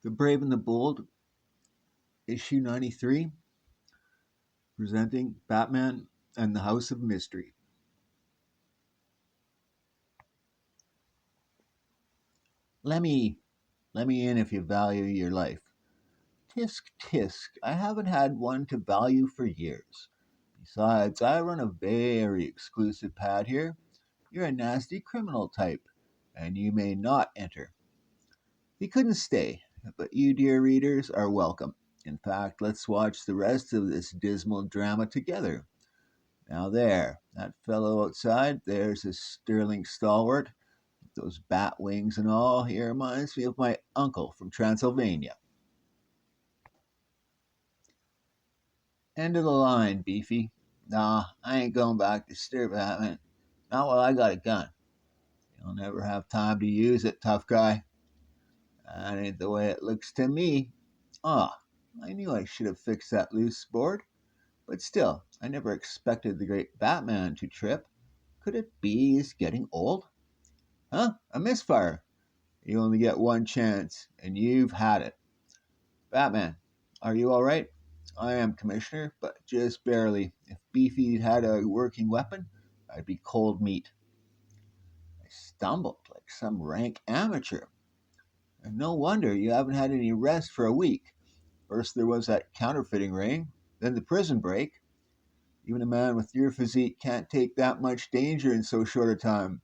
The Brave and the Bold, issue 93, presenting Batman and the House of Mystery. Let me let me in if you value your life. Tisk tisk, I haven't had one to value for years. Besides, I run a very exclusive pad here. You're a nasty criminal type, and you may not enter. He couldn't stay, but you, dear readers, are welcome. In fact, let's watch the rest of this dismal drama together. Now, that fellow outside, there's a sterling stalwart, with those bat wings and all. He reminds me of my uncle from Transylvania. End of the line, Beefy. Nah, I ain't going back to steer Batman. Not while I got a gun. You'll never have time to use it, tough guy. That ain't the way it looks to me. Ah, I knew I should have fixed that loose board. But still, I never expected the great Batman to trip. Could it be he's getting old? Huh? A misfire. You only get one chance, and you've had it. Batman, are you all right? I am, Commissioner, but just barely. If Beefy'd had a working weapon, I'd be cold meat. I stumbled like some rank amateur. And no wonder you haven't had any rest for a week. First there was that counterfeiting ring, then the prison break. Even a man with your physique can't take that much danger in so short a time.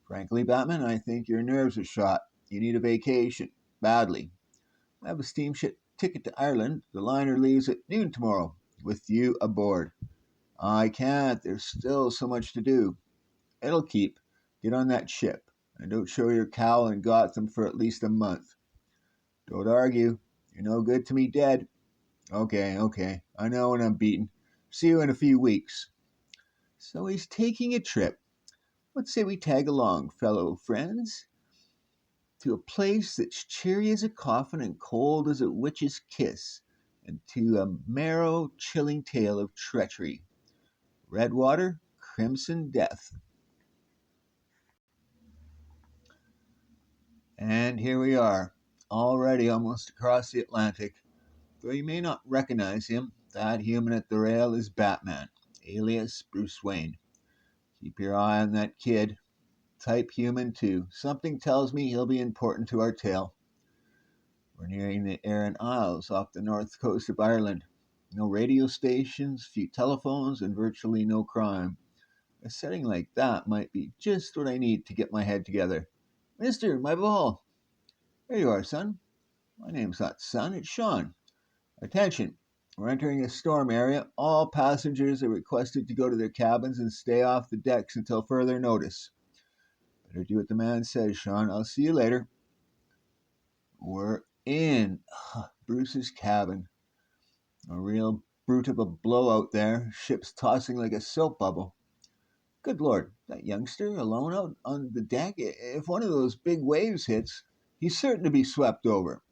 Frankly, Batman, I think your nerves are shot. You need a vacation. Badly. I have a steamship ticket to Ireland. The liner leaves at noon tomorrow, with you aboard. I can't. There's still so much to do. It'll keep. Get on that ship. And don't show your cowl in Gotham for at least a month. Don't argue. You're no good to me dead. Okay, okay. I know when I'm beaten. See you in a few weeks. So he's taking a trip. What say we tag along, fellow friends, to a place that's cheery as a coffin and cold as a witch's kiss, and to a marrow chilling tale of treachery. Redwater, Crimson Death. And here we are, already almost across the Atlantic. Though you may not recognize him, that human at the rail is Batman, alias Bruce Wayne. Keep your eye on that kid. Type human too. Something tells me he'll be important to our tale. We're nearing the Aran Isles off the north coast of Ireland. No radio stations, few telephones, and virtually no crime. A setting like that might be just what I need to get my head together. Mister, my ball. There you are, son. My name's not Son, it's Sean. Attention. We're entering a storm area. All passengers are requested to go to their cabins and stay off the decks until further notice. Better do what the man says, Sean. I'll see you later. We're in Bruce's cabin. A real brute of a blowout there. Ship's tossing like a soap bubble. Good Lord, that youngster alone out on the deck? If one of those big waves hits, he's certain to be swept over.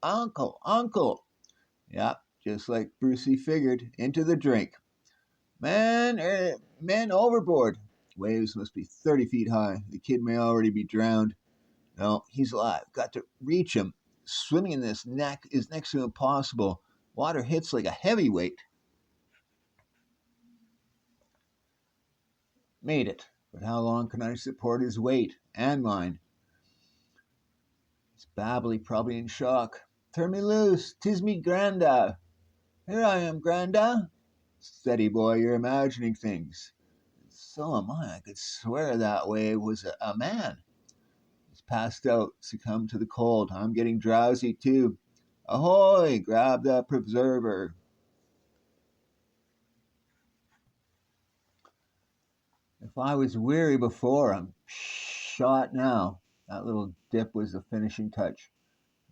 Uncle, uncle. Yeah, just like Brucey figured. Into the drink. Men overboard. Waves must be 30 feet high. The kid may already be drowned. No, he's alive. Got to reach him. Swimming in this neck is next to impossible. Water hits like a heavyweight. Made it. But how long can I support his weight and mine? He's babbly, probably in shock. Turn me loose. 'Tis me, Granda. Here I am, Granda. Steady, boy. You're imagining things. So am I. I could swear that wave was a man. He's passed out, succumbed to the cold. I'm getting drowsy too. Ahoy! Grab the preserver. If I was weary before, I'm shot now. That little dip was the finishing touch.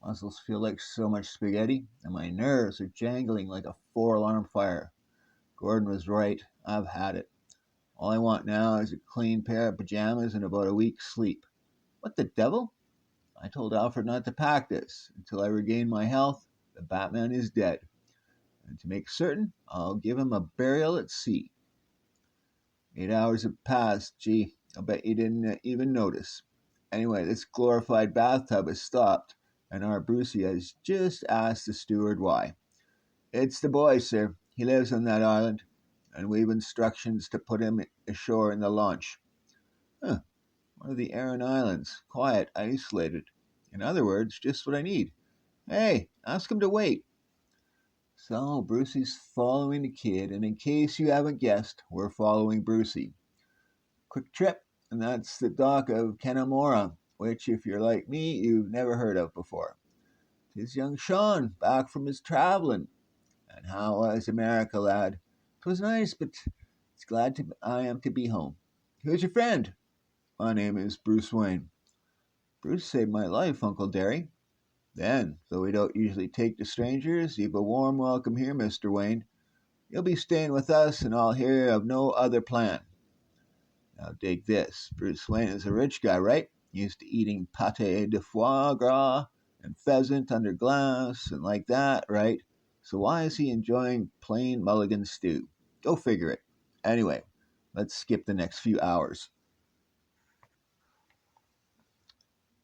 Muscles feel like so much spaghetti, and my nerves are jangling like a four-alarm fire. Gordon was right. I've had it. All I want now is a clean pair of pajamas and about a week's sleep. What the devil? I told Alfred not to pack this. Until I regain my health, the Batman is dead. And to make certain, I'll give him a burial at sea. 8 hours have passed. Gee, I'll bet you didn't even notice. Anyway, this glorified bathtub has stopped. and our Brucey has just asked the steward why. It's the boy, sir. He lives on that island, and we've instructions to put him ashore in the launch. Huh, one of the Aran Islands. Quiet, isolated. In other words, just what I need. Hey, ask him to wait. So, Brucey's following the kid, and in case you haven't guessed, we're following Brucey. Quick trip, and that's the dock of Kenamora, which, if you're like me, you've never heard of before. 'Tis young Sean, back from his travelling. And how was America, lad? 'Twas nice, but it's glad I am to be home. Who's your friend? My name is Bruce Wayne. Bruce saved my life, Uncle Derry. Then, though we don't usually take to strangers, you've a warm welcome here, Mr. Wayne. You'll be staying with us, and I'll hear of no other plan. Now dig this. Bruce Wayne is a rich guy, right? Used to eating pate de foie gras and pheasant under glass and like that, right? So why is he enjoying plain mulligan stew? Go figure it. Anyway, let's skip the next few hours.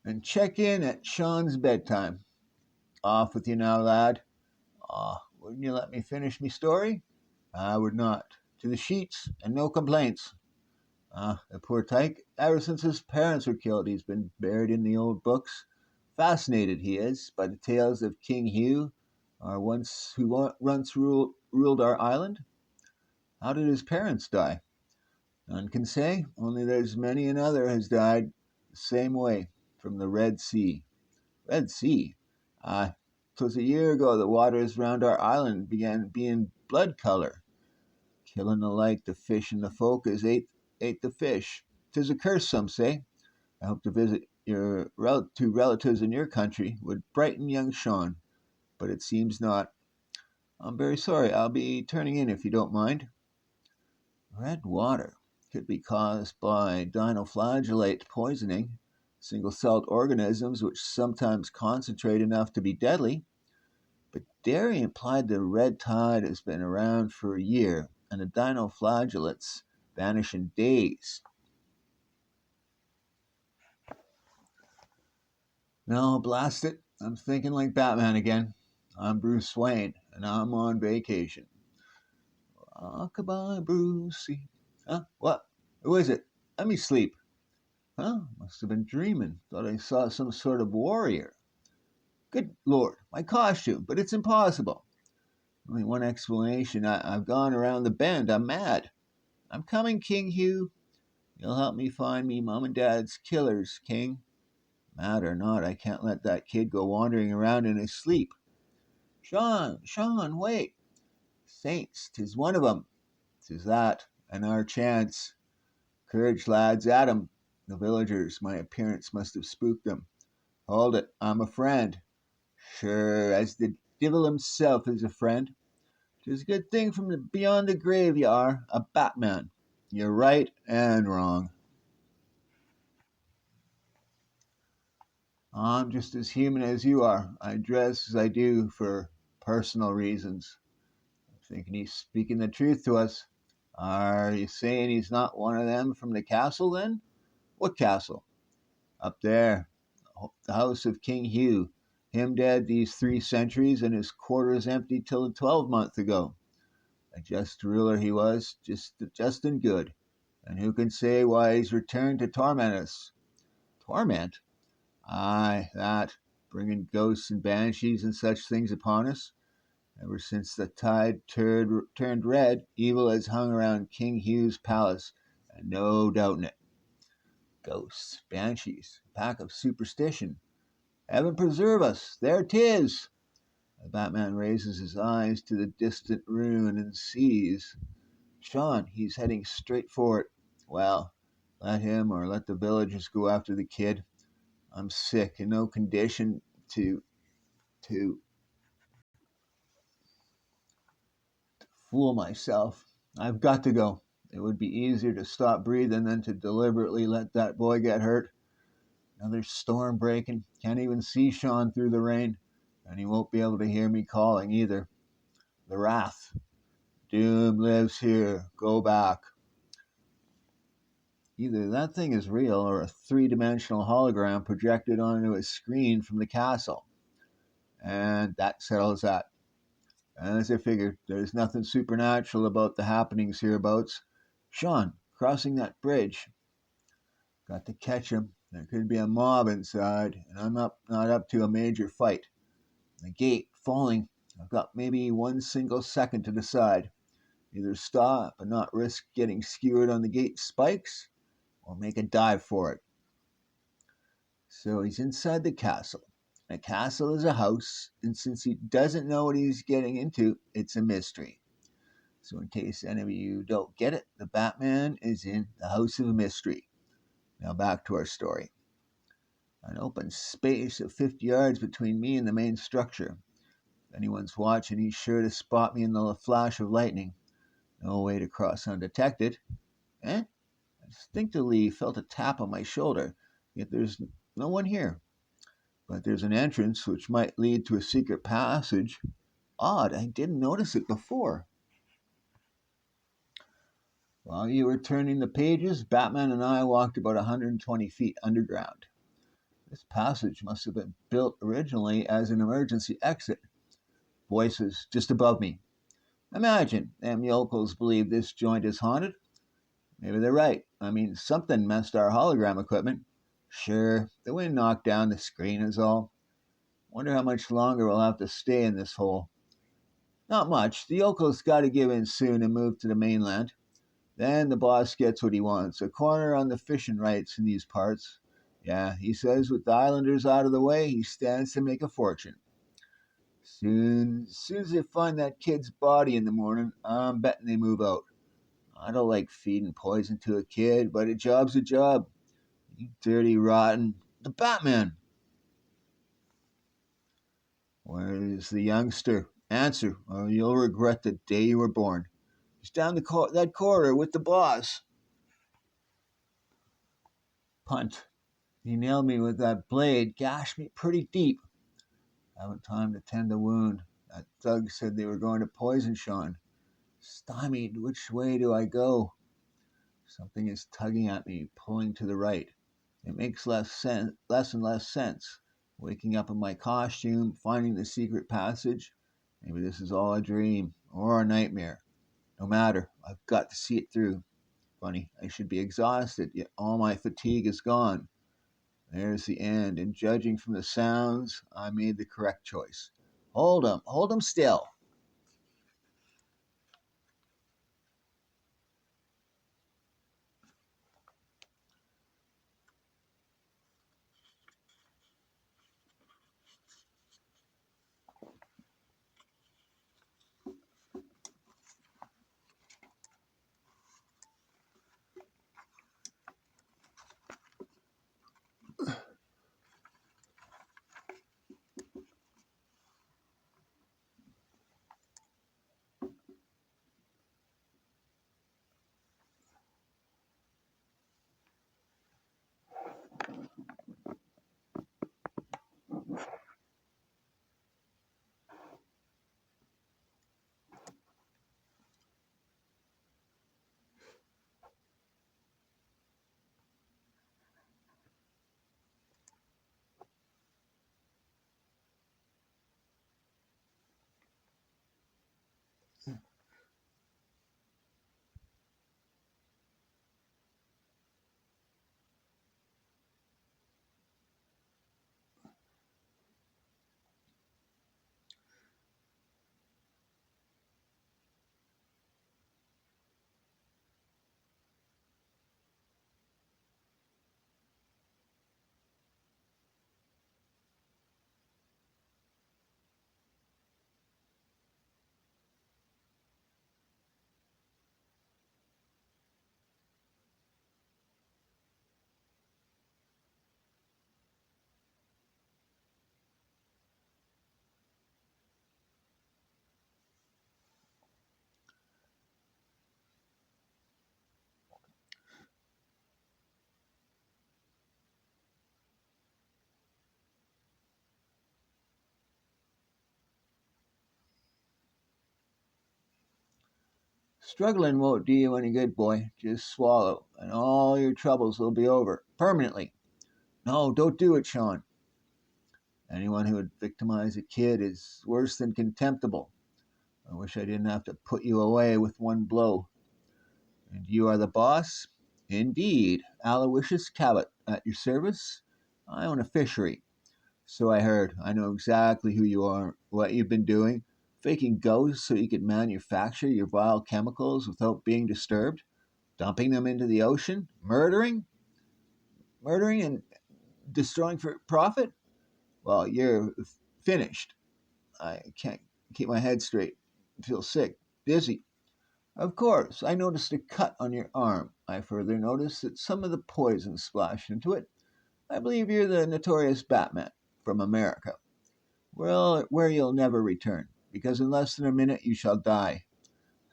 And check in at Sean's bedtime. Off with you now, lad. Wouldn't you let me finish me story? I would not. To the sheets, and no complaints. The poor tyke, ever since his parents were killed, he's been buried in the old books. Fascinated he is by the tales of King Hugh, who once ruled our island. How did his parents die? None can say, only there's many another has died the same way, from the Red Sea. Red Sea? 'Twas a year ago the waters round our island began being blood color. Killing alike the fish and the folk as ate the fish. 'Tis a curse, some say. I hope to visit your two relatives in your country would brighten young Sean, but it seems not. I'm very sorry. I'll be turning in if you don't mind. Red water could be caused by dinoflagellate poisoning, single celled organisms which sometimes concentrate enough to be deadly. But Derry implied the red tide has been around for a year, and the dinoflagellates vanish in days. No, blast it. I'm thinking like Batman again. I'm Bruce Wayne, and I'm on vacation. Goodbye, Brucey. Huh? What? Who is it? Let me sleep. Huh? Must have been dreaming. Thought I saw some sort of warrior. Good Lord, my costume, but it's impossible. Only one explanation. I've gone around the bend. I'm mad. I'm coming, King Hugh. You'll help me find me mom and dad's killers, King. Mad or not, I can't let that kid go wandering around in his sleep. Sean, wait. Saints, 'tis one of 'em. 'Tis that, and our chance. Courage, lads, at 'em. The villagers, my appearance must have spooked them. Hold it, I'm a friend. Sure, as the divil himself is a friend. 'Tis a good thing from beyond the grave you are, a Batman. You're right and wrong. I'm just as human as you are. I dress as I do for personal reasons. I'm thinking he's speaking the truth to us. Are you saying he's not one of them from the castle then? What castle? Up there. The house of King Hugh. Him dead these 3 centuries and his quarters empty till a 12-month ago. A just ruler he was, just and good. And who can say why he's returned to torment us? Torment? Aye, that, bringing ghosts and banshees and such things upon us. Ever since the tide turned red, evil has hung around King Hugh's palace, and no doubting it. Ghosts, banshees, a pack of superstition. Heaven preserve us, there 'tis! The Batman raises his eyes to the distant ruin and sees. Sean, he's heading straight for it. Well, let him or let the villagers go after the kid. I'm sick and no condition to fool myself. I've got to go. It would be easier to stop breathing than to deliberately let that boy get hurt. Another storm breaking. Can't even see Sean through the rain. And he won't be able to hear me calling either. The wrath. Doom lives here. Go back. Either that thing is real or a 3-dimensional hologram projected onto a screen from the castle. And that settles that. As I figured, there's nothing supernatural about the happenings hereabouts. Sean, crossing that bridge. Got to catch him. There could be a mob inside, and not up to a major fight. The gate falling. I've got maybe one single second to decide. Either stop and not risk getting skewered on the gate spikes, or make a dive for it. So he's inside the castle. A castle is a house, and since he doesn't know what he's getting into, it's a mystery. So, in case any of you don't get it, the Batman is in the House of Mystery. Now, back to our story. An open space of 50 yards between me and the main structure. If anyone's watching, he's sure to spot me in the flash of lightning. No way to cross undetected. Eh? I instinctively felt a tap on my shoulder, yet there's no one here. But there's an entrance which might lead to a secret passage. Odd, I didn't notice it before. While you were turning the pages, Batman and I walked about 120 feet underground. This passage must have been built originally as an emergency exit. Voices just above me. Imagine, them yokels believe this joint is haunted. Maybe they're right. I mean, something messed our hologram equipment. Sure, the wind knocked down the screen is all. Wonder how much longer we'll have to stay in this hole. Not much. The yokels got to give in soon and move to the mainland. Then the boss gets what he wants, a corner on the fishing rights in these parts. Yeah, he says with the islanders out of the way, he stands to make a fortune. Soon as they find that kid's body in the morning, I'm betting they move out. I don't like feeding poison to a kid, but a job's a job. You dirty rotten. The Batman! Where is the youngster? Answer, or you'll regret the day you were born. He's down that corridor with the boss. Punt. He nailed me with that blade, gashed me pretty deep. Haven't time to tend the wound. That thug said they were going to poison Sean. Stymied, which way do I go? Something is tugging at me, pulling to the right. It makes less and less sense. Waking up in my costume, finding the secret passage. Maybe this is all a dream or a nightmare. No matter, I've got to see it through. Funny, I should be exhausted, yet all my fatigue is gone. There's the end, and judging from the sounds, I made the correct choice. Hold 'em still. Struggling won't do you any good, boy. Just swallow, and all your troubles will be over permanently. No, don't do it, Sean. Anyone who would victimize a kid is worse than contemptible. I wish I didn't have to put you away with one blow. And you are the boss? Indeed, Aloysius Cabot, at your service. I own a fishery. So I heard. I know exactly who you are, what you've been doing. Faking ghosts so you could manufacture your vile chemicals without being disturbed. Dumping them into the ocean. Murdering and destroying for profit? Well, you're finished. I can't keep my head straight. I feel sick, dizzy. Of course, I noticed a cut on your arm. I further noticed that some of the poison splashed into it. I believe you're the notorious Batman from America. Well, where you'll never return, because in less than a minute you shall die.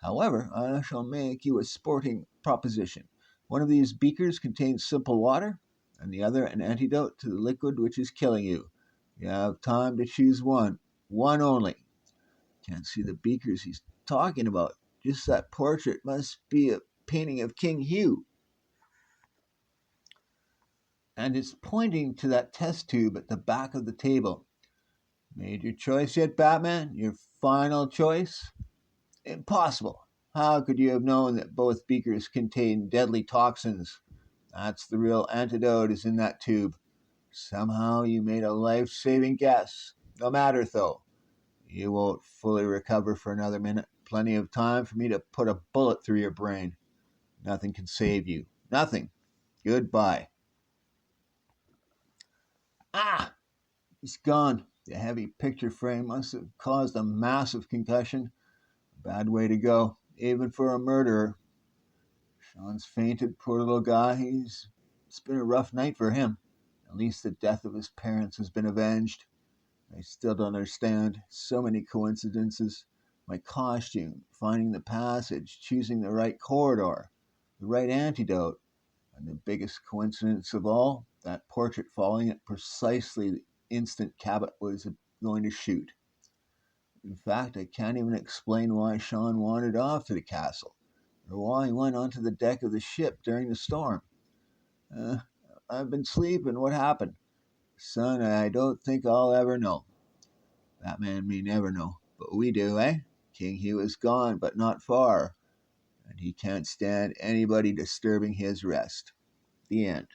However, I shall make you a sporting proposition. One of these beakers contains simple water, and the other an antidote to the liquid which is killing you. You have time to choose one only. Can't see the beakers he's talking about. Just that portrait must be a painting of King Hugh. And it's pointing to that test tube at the back of the table. Made your choice yet, Batman? Your final choice? Impossible. How could you have known that both beakers contain deadly toxins? That's the real antidote is in that tube. Somehow you made a life-saving guess. No matter, though. You won't fully recover for another minute. Plenty of time for me to put a bullet through your brain. Nothing can save you. Nothing. Goodbye. Ah! He's gone. The heavy picture frame must have caused a massive concussion. Bad way to go, even for a murderer. Sean's fainted, poor little guy. It's been a rough night for him. At least the death of his parents has been avenged. I still don't understand. So many coincidences. My costume, finding the passage, choosing the right corridor, the right antidote, and the biggest coincidence of all, that portrait falling at precisely the instant Cabot was going to shoot. In fact, I can't even explain why Sean wandered off to the castle, or why he went onto the deck of the ship during the storm. Uh, I've been sleeping. What happened? Son, I don't think I'll ever know. Batman may never know, but we do, eh? King Hugh is gone, but not far, and he can't stand anybody disturbing his rest. The end.